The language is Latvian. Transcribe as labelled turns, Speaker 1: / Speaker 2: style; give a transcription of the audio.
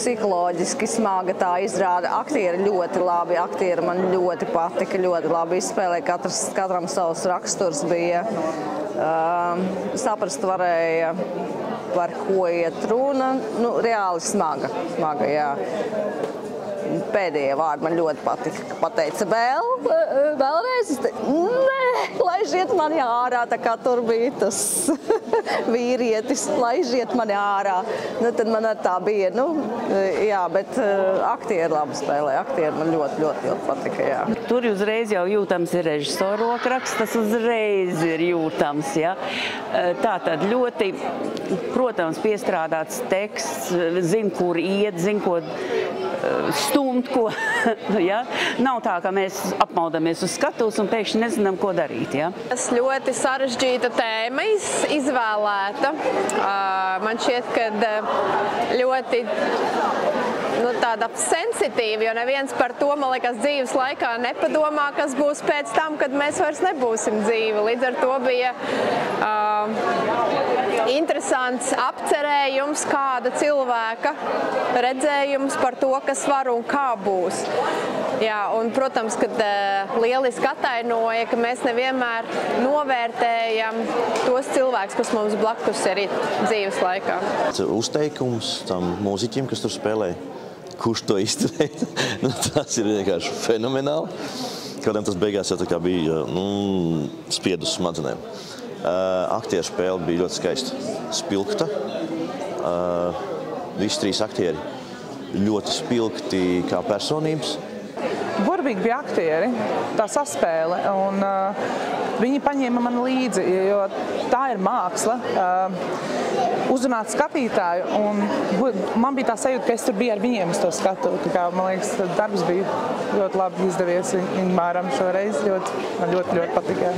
Speaker 1: psiholoģiski smaga tā izrāda. Aktieri ļoti labi, aktieri man ļoti patika, ļoti labi izspēlēja, katram savs raksturs bija. Saprast varēja, par ko iet runa, nu, reāli smaga, jā. Pēdējie vārdi man ļoti patika, pateica vēlreiz, nē, laižiet mani ārā, tā kā tur bija tas vīrietis, laižiet mani ārā. Nu, tad man tā bija, nu, jā, bet aktieri labi spēlē, aktieri man ļoti patika, jā.
Speaker 2: Tur uzreiz jau jūtams ir režisora rokraksts, tas uzreiz ir jūtams, ja. Tātad ļoti, protams, piestrādāts teksts, zin, kur iet, zin, ko stumt, ko, ja? Nav tā, ka mēs apmaudamies uz skatuves un pēkšņi nezinām, ko darīt, ja?
Speaker 3: Tas ļoti sarežģīta tēma izvēlēta. Man šķiet, ka ļoti tāda sensitīva, jo neviens par to, man liekas, dzīves laikā nepadomā, kas būs pēc tam, kad mēs vairs nebūsim dzīvi. Līdz ar to bija interesants apcerējums, kāda cilvēka redzējums par to, kas var un kā būs. Jā, un, protams, kad lieliski atainoja, ka mēs nevienmēr novērtējam tos cilvēkus, kas mums blakus ir dzīves laikā.
Speaker 4: Uzteikums tam mūziķim, kas tur spēlē, kurš to izturēja, nu, tas ir vienkārši fenomenāli. Kādiem tas beigās jau tā kā bija spied uz smadzenēm. Aktieru spēle bija ļoti skaista, spilgta. Visi trīs aktieri ļoti spilgti kā personības.
Speaker 5: Burvīgi bija aktieri, tā saspēle, un viņi paņēma mani līdzi, jo tā ir māksla, uzrunāt skatītāju, un man bija tā sajūta, ka es tur biju ar viņiem uz to skatu. Tā kā, man liekas, darbs bija ļoti labi izdevies Ingmāram šoreiz, man ļoti patika.